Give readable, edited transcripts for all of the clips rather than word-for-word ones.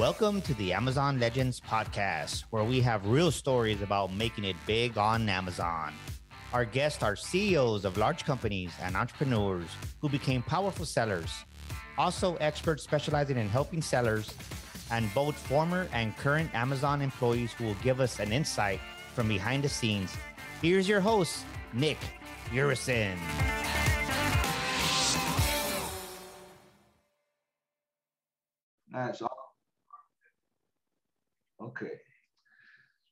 Welcome to the Amazon Legends podcast, where we have real stories about making it big on Amazon. Our guests are CEOs of large companies and entrepreneurs who became powerful sellers, also experts specializing in helping sellers, and both former and current Amazon employees who will give us an insight from behind the scenes. Here's your host, Nick Uresin. Nice. Okay.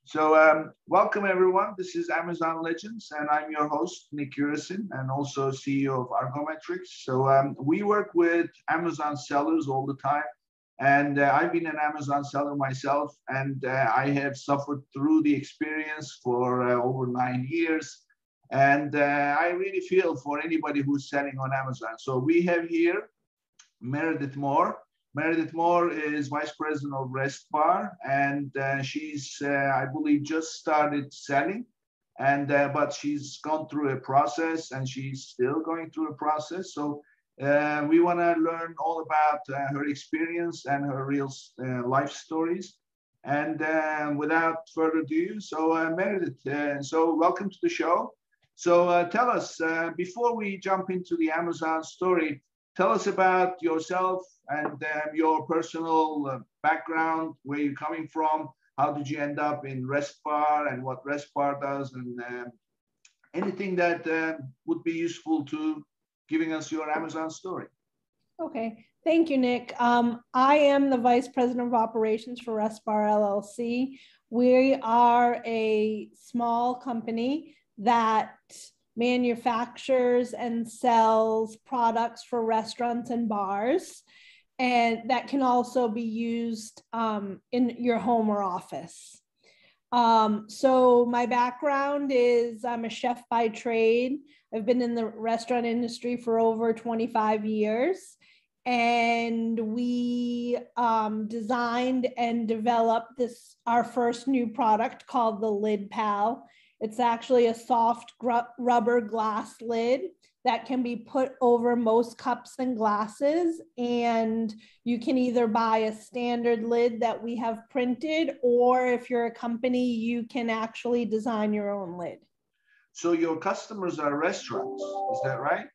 So welcome everyone. This is Amazon Legends and I'm your host, Nick Uresin, and also CEO of Argometrics. So we work with Amazon sellers all the time. And I've been an Amazon seller myself, and I have suffered through the experience for over 9 years. And I really feel for anybody who's selling on Amazon. So we have here Meredith Moore. Meredith Moore is Vice President of Restbar, and she's, I believe, just started selling. And but she's gone through a process, and she's still going through a process. So we want to learn all about her experience and her real life stories. And without further ado, so Meredith, so welcome to the show. So tell us, before we jump into the Amazon story, tell us about yourself and your personal background, where you're coming from, how did you end up in Restbar and what Restbar does, and anything that would be useful to giving us your Amazon story. Okay, thank you, Nick. I am the Vice President of Operations for Restbar LLC. We are a small company that manufactures and sells products for restaurants and bars, and that can also be used in your home or office. So my background is I'm a chef by trade. I've been in the restaurant industry for over 25 years, and we designed and developed our first new product called the LidPal. It's actually a soft rubber glass lid that can be put over most cups and glasses. And you can either buy a standard lid that we have printed, or if you're a company, you can actually design your own lid. So your customers are restaurants, is that right?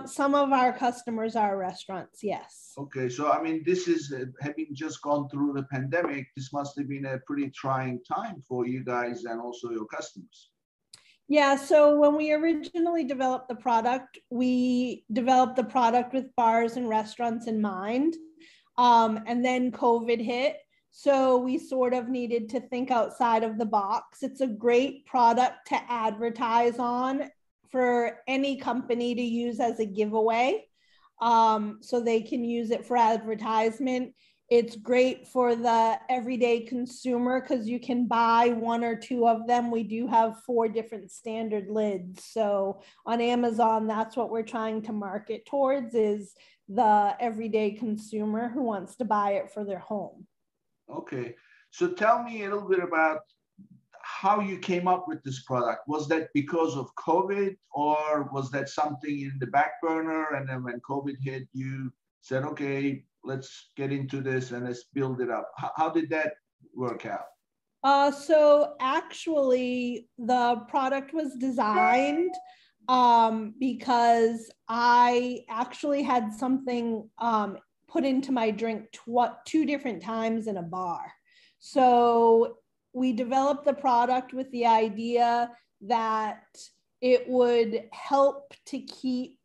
Some of our customers are restaurants, yes. Okay, so I mean, this is, having just gone through the pandemic, this must have been a pretty trying time for you guys and also your customers. Yeah, so when we originally developed the product, we developed the product with bars and restaurants in mind. And then COVID hit. So we sort of needed to think outside of the box. It's a great product to advertise on for any company to use as a giveaway. So they can use it for advertisement. It's great for the everyday consumer because you can buy 1 or 2 of them. We do have 4 different standard lids. So on Amazon, that's what we're trying to market towards, is the everyday consumer who wants to buy it for their home. Okay, so tell me a little bit about how you came up with this product. Was that because of COVID, or was that something in the back burner, and then when COVID hit, you said, okay, let's get into this and let's build it up? How did that work out? So actually, the product was designed because I actually had something put into my drink 2 different times in a bar. So we developed the product with the idea that it would help to keep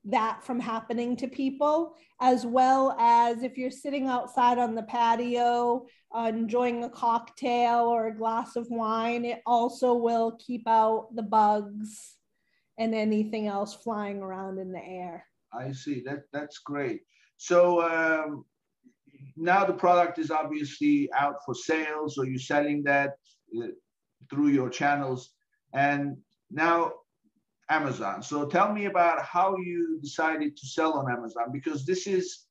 that from happening to people, as well as if you're sitting outside on the patio, enjoying a cocktail or a glass of wine, it also will keep out the bugs and anything else flying around in the air. I see, that's great. So now the product is obviously out for sale, so you're selling that through your channels, and now Amazon. So tell me about how you decided to sell on Amazon, because this is,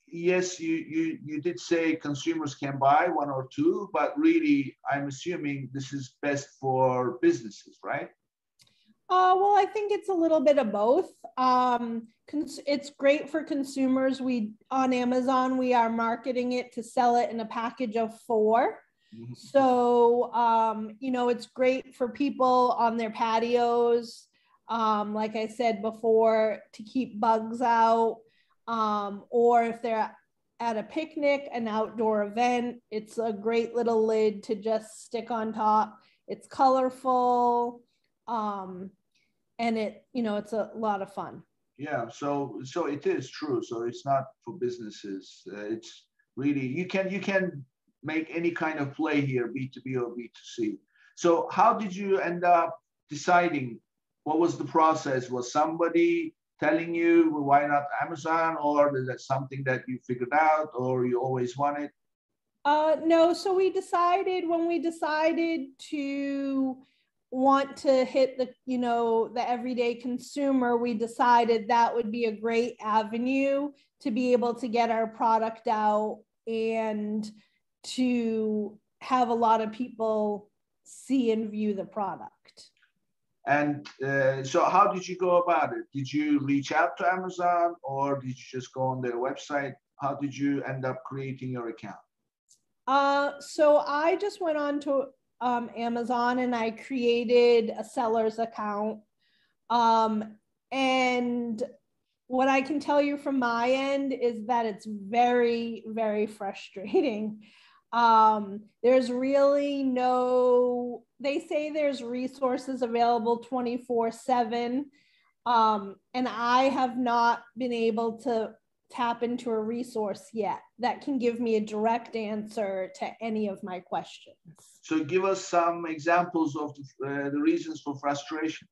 yes, you did say consumers can buy 1 or 2, but really, I'm assuming this is best for businesses, right? Well, I think it's a little bit of both. It's great for consumers. On Amazon, we are marketing it to sell it in a package of 4. Mm-hmm. So, it's great for people on their patios. Like I said before, to keep bugs out, or if they're at a picnic, an outdoor event, it's a great little lid to just stick on top. It's colorful. And it's a lot of fun. Yeah, so it is true. So it's not for businesses. It's really, you can make any kind of play here, B2B or B2C. So how did you end up deciding? What was the process? Was somebody telling you, well, why not Amazon? Or is that something that you figured out or you always wanted? No, so when we decided to want to hit the everyday consumer, we decided that would be a great avenue to be able to get our product out and to have a lot of people see and view the product. And so how did you go about it? Did you reach out to Amazon or did you just go on their website? How did you end up creating your account? So I just went on to Amazon and I created a seller's account. And what I can tell you from my end is that it's very, very frustrating. There's really they say there's resources available 24/7. And I have not been able to tap into a resource yet that can give me a direct answer to any of my questions. So give us some examples of the reasons for frustration.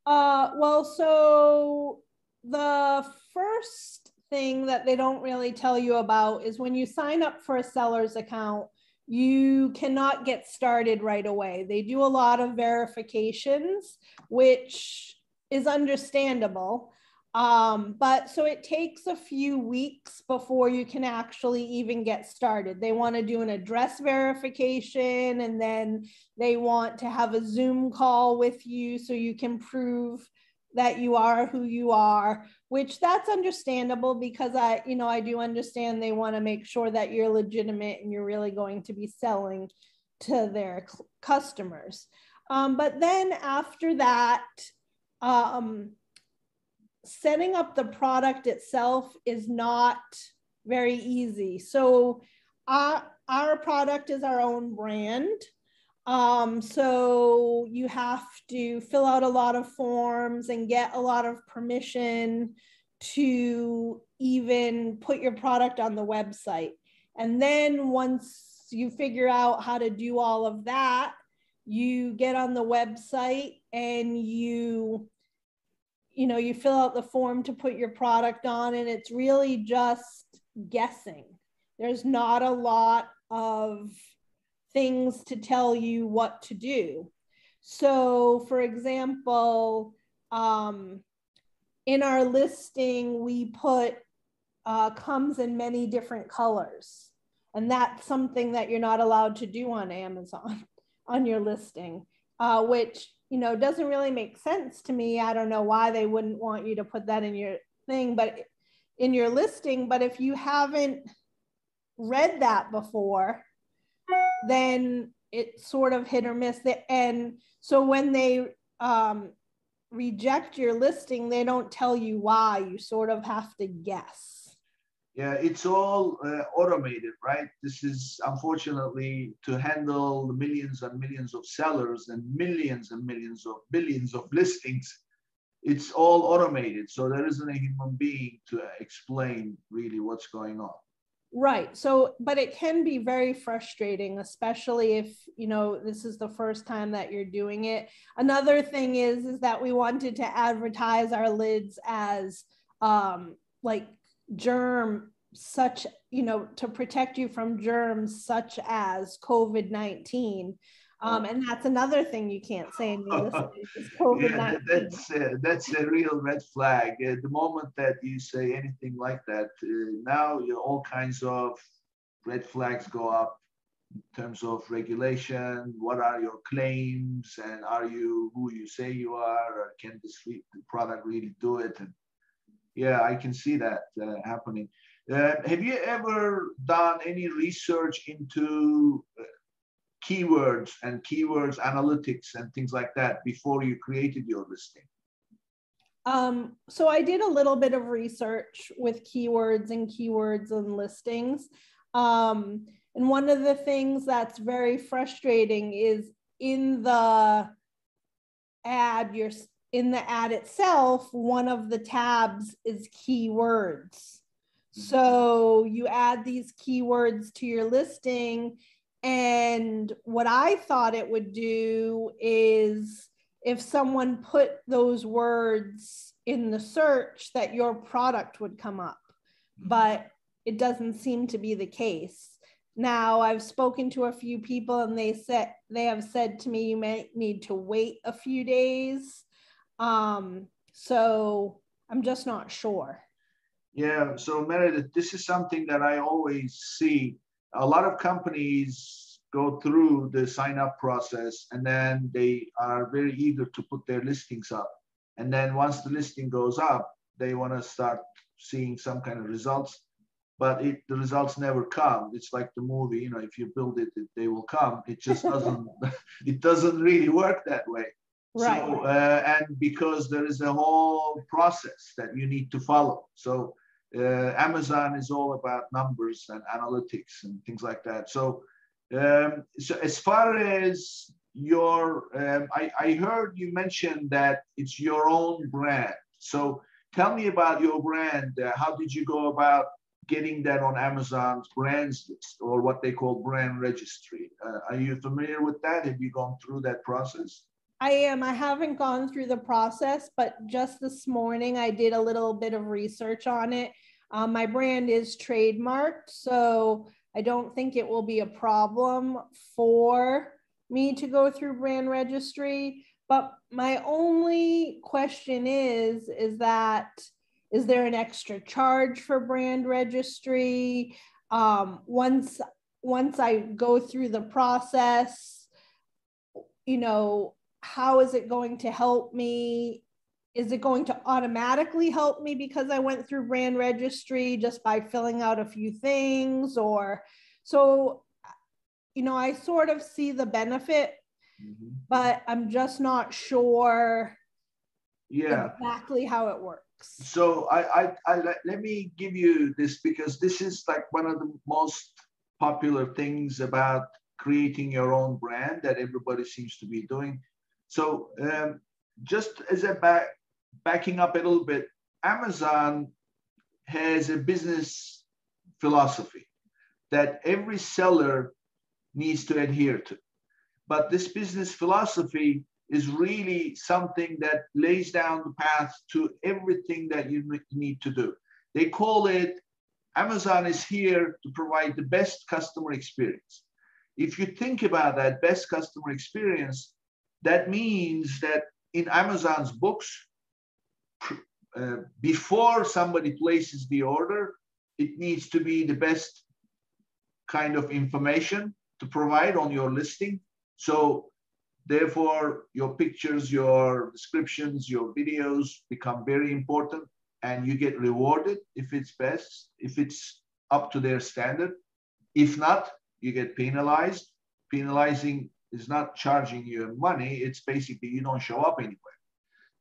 Well, so the first thing that they don't really tell you about is when you sign up for a seller's account, you cannot get started right away. They do a lot of verifications, which is understandable. But so it takes a few weeks before you can actually even get started. They want to do an address verification, and then they want to have a Zoom call with you so you can prove that you are who you are, which that's understandable because I do understand they want to make sure that you're legitimate and you're really going to be selling to their customers. But then after that, setting up the product itself is not very easy. So our product is our own brand. So you have to fill out a lot of forms and get a lot of permission to even put your product on the website. And then once you figure out how to do all of that, you get on the website and you fill out the form to put your product on, and it's really just guessing. There's not a lot of things to tell you what to do. So for example, in our listing, we put comes in many different colors. And that's something that you're not allowed to do on Amazon on your listing, which doesn't really make sense to me. I don't know why they wouldn't want you to put that in your thing, but in your listing. But if you haven't read that before, then it's sort of hit or miss. And so when they reject your listing, they don't tell you why. You sort of have to guess. Yeah, it's all automated, right? This is unfortunately to handle the millions and millions of sellers and millions of billions of listings. It's all automated. So there isn't a human being to explain really what's going on. Right. So, but it can be very frustrating, especially if, this is the first time that you're doing it. Another thing is that we wanted to advertise our lids as like to protect you from germs such as COVID-19. And that's another thing you can't say in your listing is COVID-19. Yeah, that's a real red flag. The moment that you say anything like that, now all kinds of red flags go up. in terms of regulation? What are your claims? And are you who you say you are? Or can this product really do it? And yeah, I can see that happening. Have you ever done any research into keywords and keywords analytics and things like that before you created your listing? So I did a little bit of research with keywords and listings. And one of the things that's very frustrating is in the ad, in the ad itself, one of the tabs is keywords. So you add these keywords to your listing, and what I thought it would do is if someone put those words in the search that your product would come up, but it doesn't seem to be the case. Now, I've spoken to a few people and they have said to me, you may need to wait a few days. So I'm just not sure. Yeah, so Meredith, this is something that I always see. A lot of companies go through the sign up process and then they are very eager to put their listings up. And then once the listing goes up, they want to start seeing some kind of results, but the results never come. It's like the movie, you know, if you build it, they will come. It just doesn't, it doesn't really work that way. Right. So, and because there is a whole process that you need to follow. So Amazon is all about numbers and analytics and things like that. So, so as far as your, I heard you mention that it's your own brand. So tell me about your brand. How did you go about getting that on Amazon's brands list, or what they call brand registry? Are you familiar with that? Have you gone through that process? I am. I haven't gone through the process, but just this morning I did a little bit of research on it. My brand is trademarked, so I don't think it will be a problem for me to go through brand registry. But my only question is there an extra charge for brand registry? Once I go through the process, you know, how is it going to help me? Is it going to automatically help me because I went through brand registry just by filling out a few things? Or so, you know, I sort of see the benefit, but I'm just not sure exactly how it works. So let me give you this, because this is like one of the most popular things about creating your own brand that everybody seems to be doing. So just as a backing up a little bit, Amazon has a business philosophy that every seller needs to adhere to. But this business philosophy is really something that lays down the path to everything that you need to do. They call it, Amazon is here to provide the best customer experience. If you think about that best customer experience, that means that in Amazon's books, before somebody places the order, it needs to be the best kind of information to provide on your listing. So therefore, your pictures, your descriptions, your videos become very important, and you get rewarded if it's best, if it's up to their standard. If not, you get penalized. Penalizing is not charging you money. It's basically you don't show up anywhere.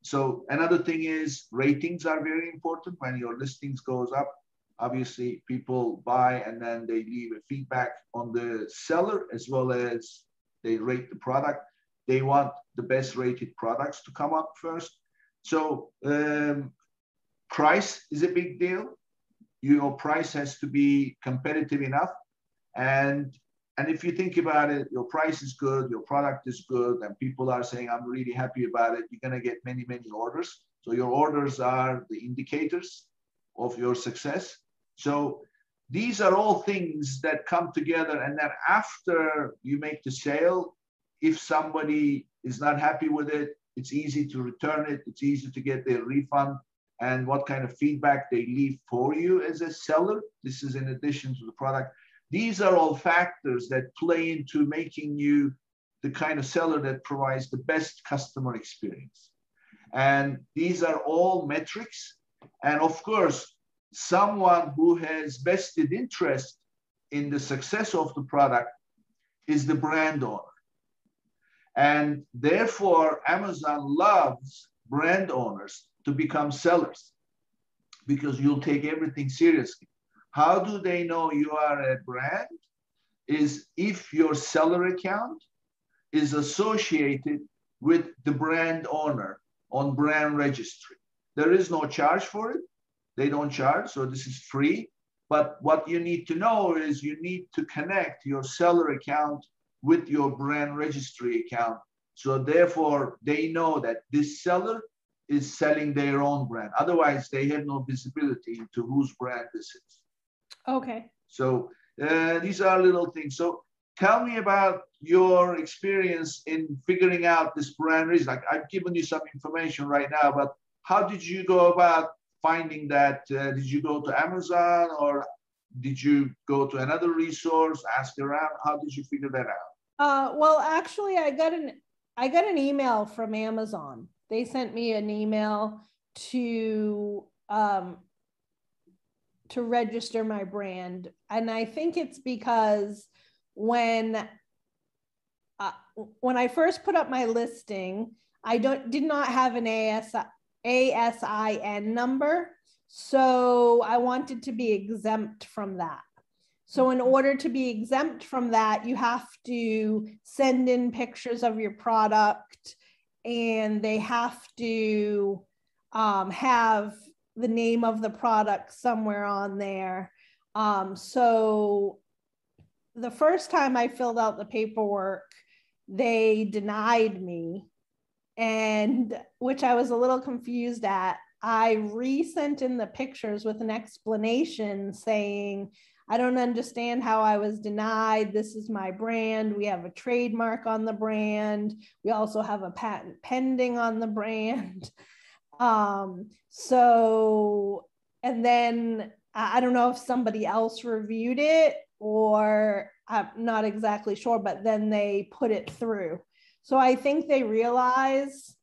So another thing is ratings are very important. When your listings goes up, obviously people buy and then they leave a feedback on the seller, as well as they rate the product. They want the best rated products to come up first. So price is a big deal. Your price has to be competitive enough. And if you think about it, your price is good, your product is good, and people are saying, I'm really happy about it, you're going to get many, many orders. So your orders are the indicators of your success. So these are all things that come together. And then after you make the sale, if somebody is not happy with it, it's easy to return it. It's easy to get their refund and what kind of feedback they leave for you as a seller. This is in addition to the product. These are all factors that play into making you the kind of seller that provides the best customer experience. And these are all metrics. And of course, someone who has vested interest in the success of the product is the brand owner. And therefore, Amazon loves brand owners to become sellers because you'll take everything seriously. How do they know you are a brand? Is if your seller account is associated with the brand owner on brand registry. There is no charge for it. They don't charge, so this is free. But what you need to know is you need to connect your seller account with your brand registry account. So therefore, they know that this seller is selling their own brand. Otherwise, they have no visibility into whose brand this is. Okay. So these are little things. So tell me about your experience in figuring out this brand reason. Like I've given you some information right now, but how did you go about finding that? Did you go to Amazon or did you go to another resource, ask around? How did you figure that out? Well, actually, I got an email from Amazon. They sent me an email to register my brand, and I think it's because when I first put up my listing, I did not have an ASIN number, so I wanted to be exempt from that. So in order to be exempt from that, you have to send in pictures of your product, and they have to have the name of the product somewhere on there. So the first time I filled out the paperwork, they denied me, and which I was a little confused at. I resent in the pictures with an explanation saying, I don't understand how I was denied. This is my brand. We have a trademark on the brand. We also have a patent pending on the brand. So, and then I don't know if somebody else reviewed it or I'm not exactly sure, but then they put it through. So I think they realize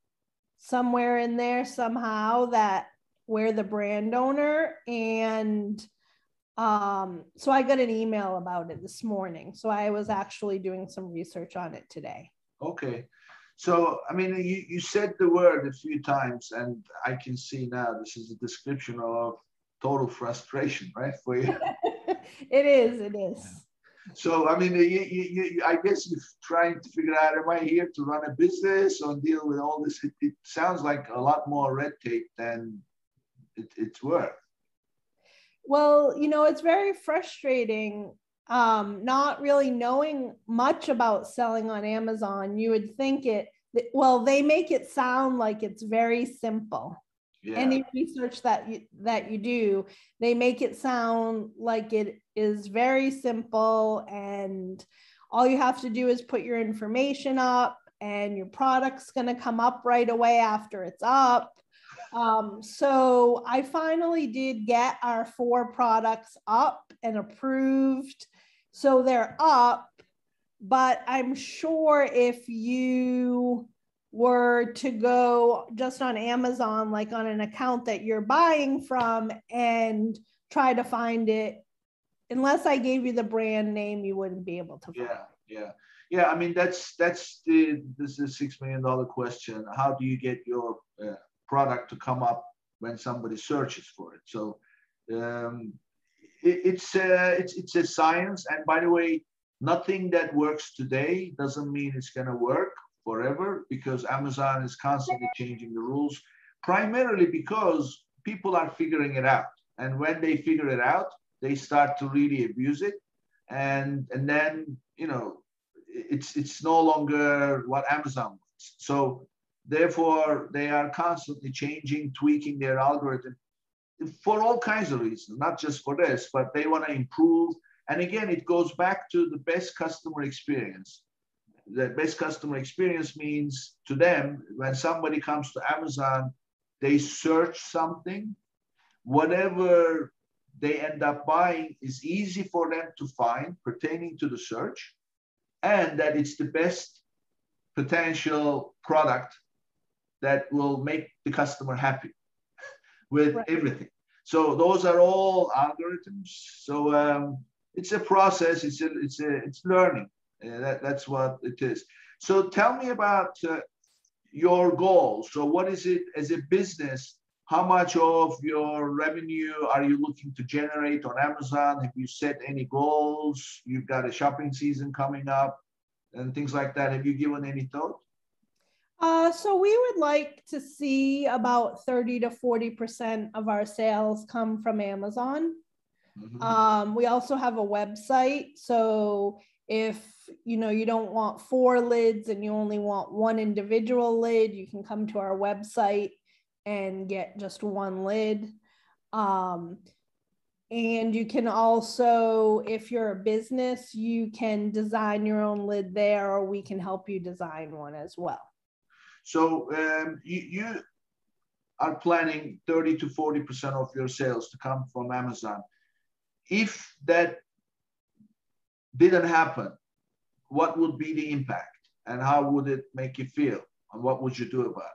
somewhere in there somehow that we're the brand owner. And so I got an email about it this morning. So I was actually doing some research on it today. Okay. So, I mean, you said the word a few times, and I can see now this is a description of total frustration, right, for you? It is. So, I mean, I guess you're trying to figure out, am I here to run a business or deal with all this? It sounds like a lot more red tape than it's worth. Well, it's very frustrating not really knowing much about selling on Amazon. You would think they make it sound like it's very simple. Yeah. Any research that you do, they make it sound like it is very simple, and all you have to do is put your information up and your product's going to come up right away after it's up. So I finally did get our 4 products up and approved. So they're up, but I'm sure if you were to go just on Amazon, like on an account that you're buying from, and try to find it, unless I gave you the brand name, you wouldn't be able to find it. Yeah. I mean, this is a $6 million question. How do you get your product to come up when somebody searches for it? So it's a science. And by the way, nothing that works today doesn't mean it's going to work forever, because Amazon is constantly changing the rules, primarily because people are figuring it out. And when they figure it out, they start to really abuse it. And then, it's no longer what Amazon wants. So therefore, they are constantly changing, tweaking their algorithm for all kinds of reasons, not just for this, but they want to improve. And again, it goes back to the best customer experience. The best customer experience means to them, when somebody comes to Amazon, they search something, whatever they end up buying is easy for them to find pertaining to the search, and that it's the best potential product that will make the customer happy with everything. So those are all algorithms. So it's a process. It's learning. That's what it is. So tell me about your goals. So what is it as a business? How much of your revenue are you looking to generate on Amazon? Have you set any goals? You've got a shopping season coming up and things like that. Have you given any thought? So we would like to see about 30 to 40% of our sales come from Amazon. Mm-hmm. We also have a website. So if you don't want 4 lids and you only want 1 individual lid, you can come to our website and get just 1 lid. And you can also, if you're a business, you can design your own lid there, or we can help you design one as well. So you are planning 30 to 40% of your sales to come from Amazon. If that didn't happen, what would be the impact, and how would it make you feel, and what would you do about it?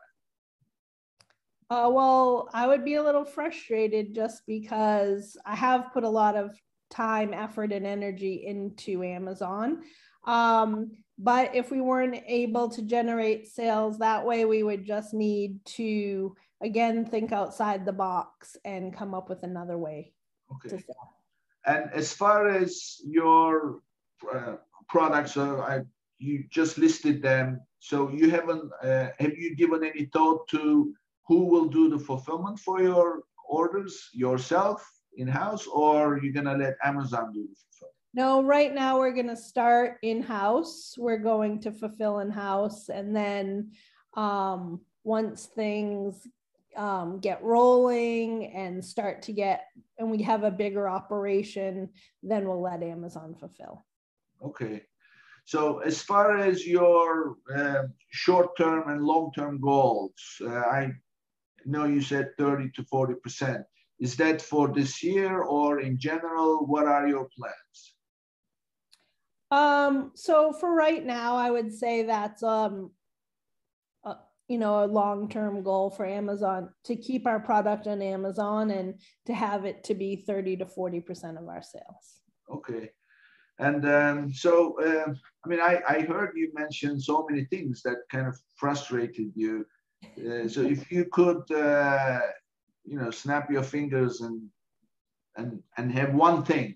Well, I would be a little frustrated just because I have put a lot of time, effort, and energy into Amazon. But if we weren't able to generate sales that way, we would just need to, again, think outside the box and come up with another way to sell. And as far as your products, you just listed them. So you haven't, have you given any thought to who will do the fulfillment for your orders, yourself in-house, or you're going to let Amazon do the fulfillment? No, right now we're going to start in-house. We're going to fulfill in-house. And then once things get rolling and start to get, and we have a bigger operation, then we'll let Amazon fulfill. Okay. So as far as your short-term and long-term goals, I know you said 30 to 40%. Is that for this year or in general? What are your plans? So for right now, I would say that's a long-term goal for Amazon, to keep our product on Amazon and to have it to be 30 to 40% of our sales. Okay. And I mean, I heard you mention so many things that kind of frustrated you. So if you could, snap your fingers and have one thing,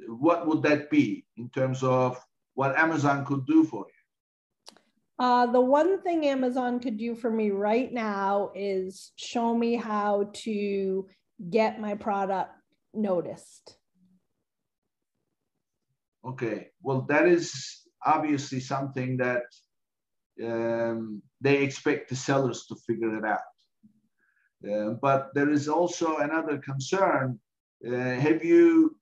what would that be in terms of what Amazon could do for you? The one thing Amazon could do for me right now is show me how to get my product noticed. Okay, well, that is obviously something that they expect the sellers to figure it out. But there is also another concern. Have you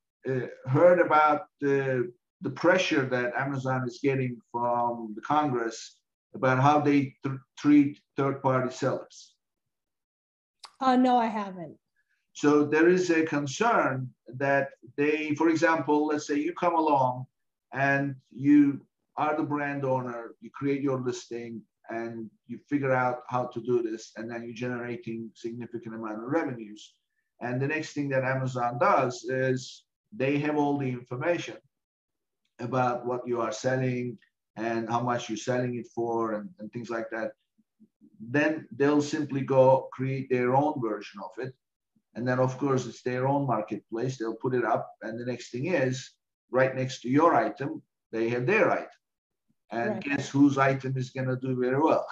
heard about the pressure that Amazon is getting from the Congress about how they treat third-party sellers? No, I haven't. So there is a concern that they, for example, let's say you come along and you are the brand owner, you create your listing and you figure out how to do this, and then you're generating significant amount of revenues. And the next thing that Amazon does is they have all the information about what you are selling and how much you're selling it for and things like that. Then they'll simply go create their own version of it. And then, of course, it's their own marketplace. They'll put it up. And the next thing is, right next to your item, they have their item. And guess whose item is going to do very well?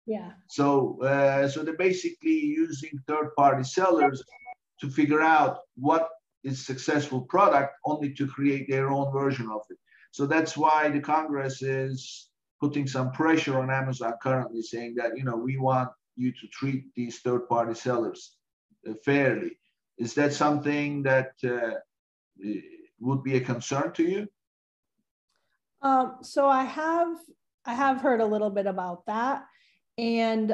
Yeah. So they're basically using third-party sellers to figure out what is successful product, only to create their own version of it. So that's why the Congress is putting some pressure on Amazon currently, saying that, we want you to treat these third-party sellers fairly. Is that something that would be a concern to you? So I have heard a little bit about that, and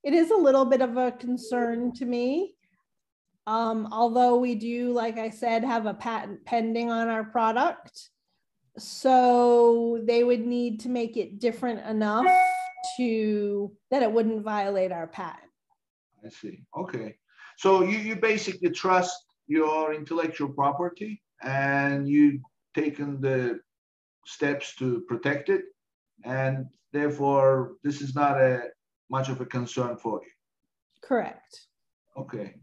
it is a little bit of a concern to me. Although we do, like I said, have a patent pending on our product. So they would need to make it different enough that it wouldn't violate our patent. I see. Okay. So you basically trust your intellectual property and you've taken the steps to protect it. And therefore, this is not much of a concern for you. Correct. Okay.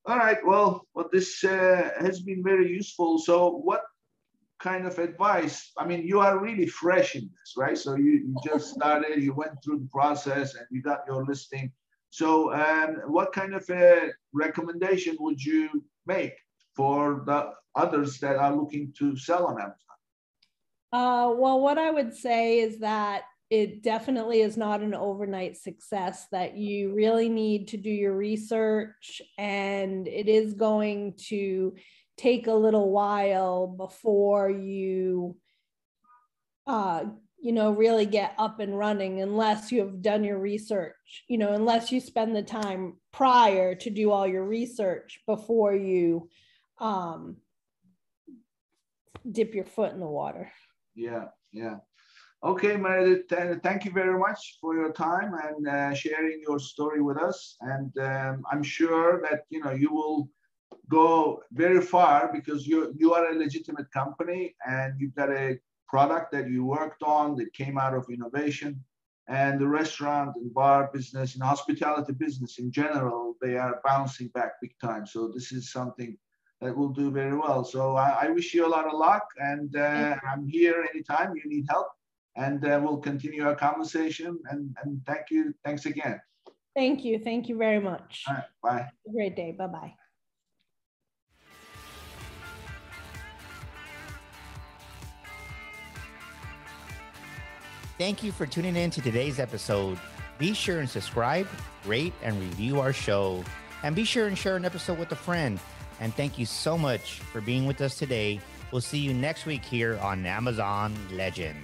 All right. Well, this has been very useful. So what kind of advice? I mean, you are really fresh in this, right? So you just started, you went through the process and you got your listing. So what kind of a recommendation would you make for the others that are looking to sell on Amazon? Well, what I would say is that it definitely is not an overnight success, that you really need to do your research, and it is going to take a little while before you, really get up and running, unless you have done your research, unless you spend the time prior to do all your research before you dip your foot in the water. Yeah. Okay, Meredith, thank you very much for your time and sharing your story with us. And I'm sure that you will go very far, because you are a legitimate company and you've got a product that you worked on that came out of innovation. And the restaurant and bar business and hospitality business in general, they are bouncing back big time. So this is something that will do very well. So I wish you a lot of luck, and I'm here anytime you need help, and we'll continue our conversation, and thank you. Thanks again. Thank you. Thank you very much. All right, bye. Have a great day. Bye-bye. Thank you for tuning in to today's episode. Be sure and subscribe, rate, and review our show. And be sure and share an episode with a friend. And thank you so much for being with us today. We'll see you next week here on Amazon Legends.